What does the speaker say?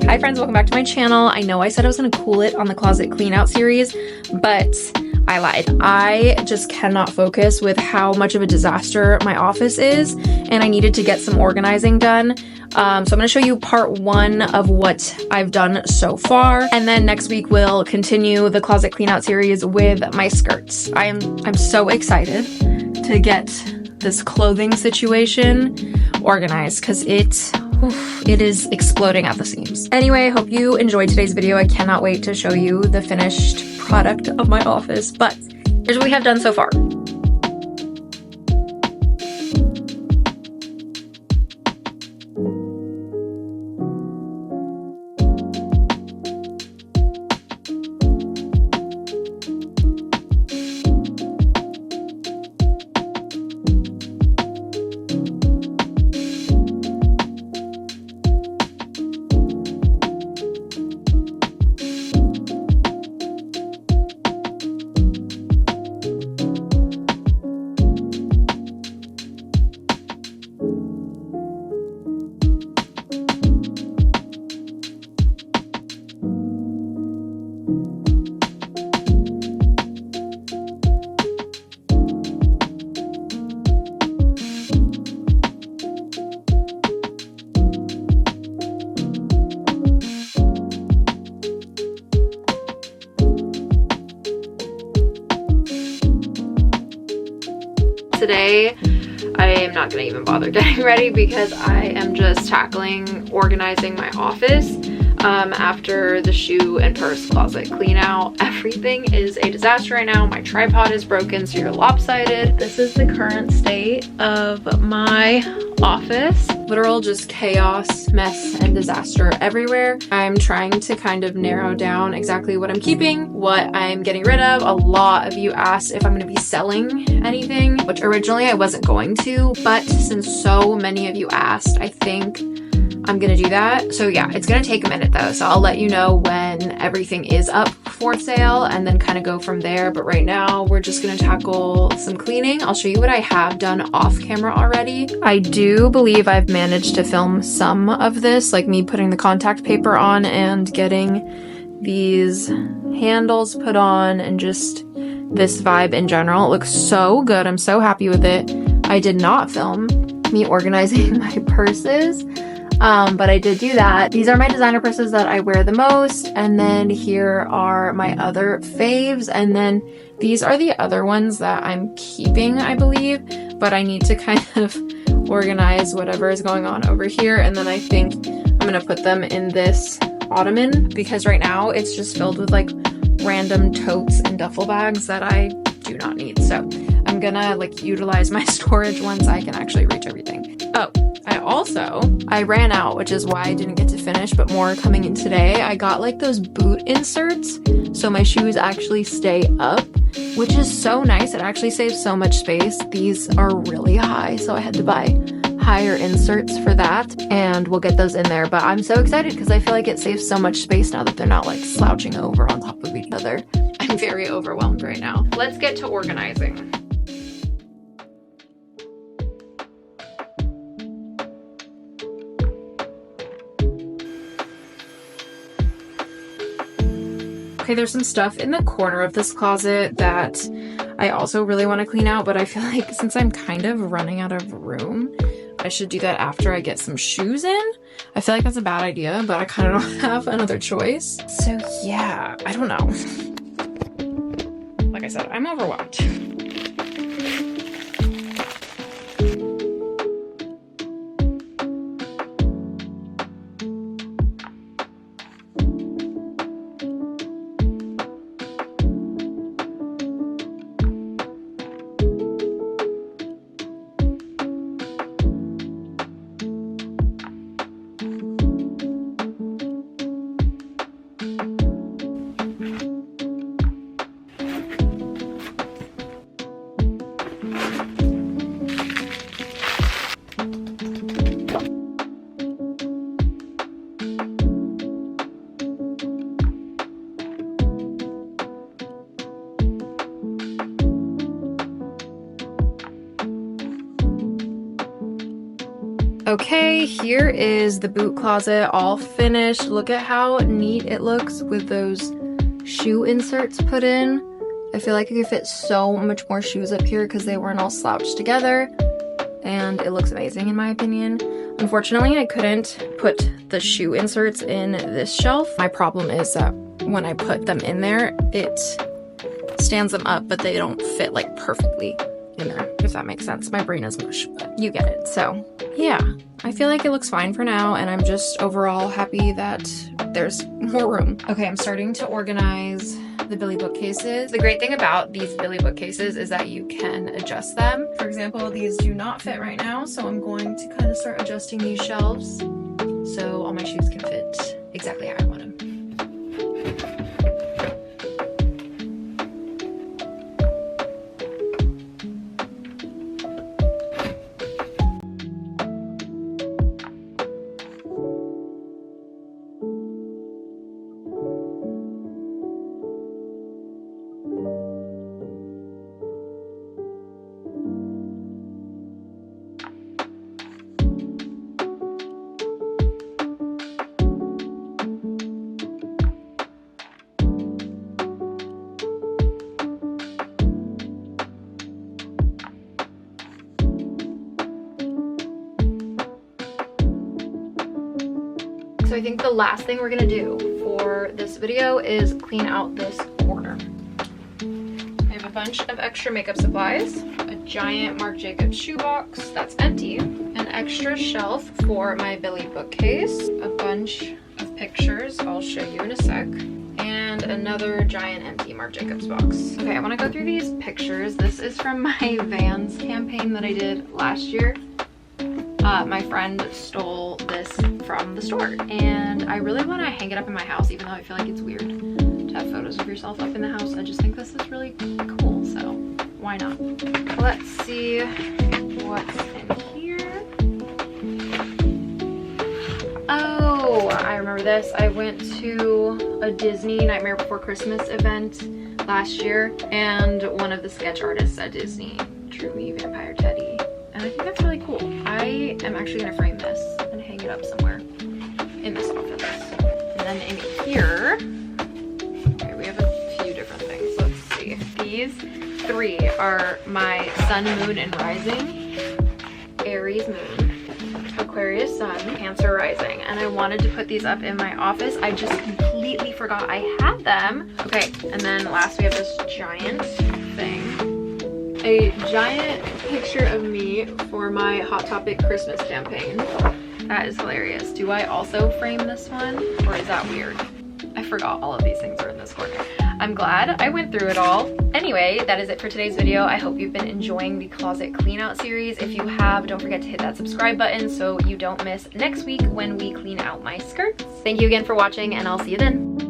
Hi friends, welcome back to my channel. I know I said I was gonna cool it on the closet clean out series, but I lied. I just cannot focus with how much of a disaster my office is, and I needed to get some organizing done. So I'm gonna show you part one of what I've done so far, and then next week we'll continue the closet clean out series with my skirts. I'm so excited to get this clothing situation organized because it is exploding at the seams. Anyway, I hope you enjoyed today's video. I cannot wait to show you the finished product of my office, but here's what we have done so far. Today, I am not going to even bother getting ready because I am just tackling organizing my office after the shoe and purse closet clean out. Everything is a disaster right now. My tripod is broken, so you're lopsided. This is the current state of my office. Literal just chaos, mess, and disaster everywhere. I'm trying to kind of narrow down exactly what I'm keeping, what I'm getting rid of. A lot of you asked if I'm going to be selling anything, which originally I wasn't going to, but since so many of you asked, I think I'm gonna do that. So yeah, it's gonna take a minute though, so I'll let you know when everything is up for sale and then kind of go from there. But right now we're just gonna tackle some cleaning. I'll show you what I have done off camera already. I do believe I've managed to film some of this, like me putting the contact paper on and getting these handles put on and just this vibe in general. It looks so good. I'm so happy with it. I did not film me organizing my purses. But I did do that. These are my designer purses that I wear the most, and then here are my other faves, and then these are the other ones that I'm keeping, I believe, but I need to kind of organize whatever is going on over here, and then I think I'm gonna put them in this ottoman because right now it's just filled with like random totes and duffel bags that I do not need. So I'm gonna like utilize my storage once I can actually reach everything. Oh, I ran out, which is why I didn't get to finish, but more coming in today. I got like those boot inserts so my shoes actually stay up, which is so nice. It actually saves so much space. These are really high, so I had to buy higher inserts for that, and we'll get those in there. But I'm so excited because I feel like it saves so much space now that they're not like slouching over on top of each other. I'm very overwhelmed right now. Let's get to organizing. Okay, there's some stuff in the corner of this closet that I also really want to clean out, but I feel like since I'm kind of running out of room, I should do that after I get some shoes in. I feel like that's a bad idea, but I kind of don't have another choice. So yeah, I don't know. Like I said, I'm overwhelmed. Okay, here is the boot closet all finished. Look at how neat it looks with those shoe inserts put in. I feel like I could fit so much more shoes up here because they weren't all slouched together, and it looks amazing in my opinion. Unfortunately, I couldn't put the shoe inserts in this shelf. My problem is that when I put them in there, it stands them up, but they don't fit like perfectly in there, if that makes sense. My brain is mush, but you get it. So yeah, I feel like it looks fine for now, and I'm just overall happy that there's more room. Okay, I'm starting to organize the Billy bookcases. The great thing about these Billy bookcases is that you can adjust them. For example, these do not fit right now, so I'm going to kind of start adjusting these shelves so all my shoes can fit exactly how I want them. So I think the last thing we're gonna do for this video is clean out this corner. I have a bunch of extra makeup supplies, a giant Marc Jacobs shoebox that's empty, an extra shelf for my Billy bookcase, a bunch of pictures I'll show you in a sec, and another giant empty Marc Jacobs box. Okay, I wanna go through these pictures. This is from my Vans campaign that I did last year. My friend stole this from the store, and I really want to hang it up in my house, even though I feel like it's weird to have photos of yourself up in the house. I just think this is really cool, so why not? Let's see what's in here. Oh, I remember this. I went to a Disney Nightmare Before Christmas event last year, and one of the sketch artists at Disney drew me Vampire Teddy. And I think that's really cool. I am actually gonna frame this and hang it up somewhere in this office. And then in here, okay, we have a few different things. Let's see. These three are my sun, moon, and rising. Aries moon, Aquarius sun, Cancer rising. And I wanted to put these up in my office. I just completely forgot I had them. Okay, and then last we have this giant thing. A giant picture of me for my Hot Topic Christmas campaign. That is hilarious. Do I also frame this one, or is that weird? I forgot all of these things are in this corner. I'm glad I went through it all. Anyway, that is it for today's video. I hope you've been enjoying the closet clean out series. If you have, don't forget to hit that subscribe button so you don't miss next week when we clean out my skirts. Thank you again for watching, and I'll see you then.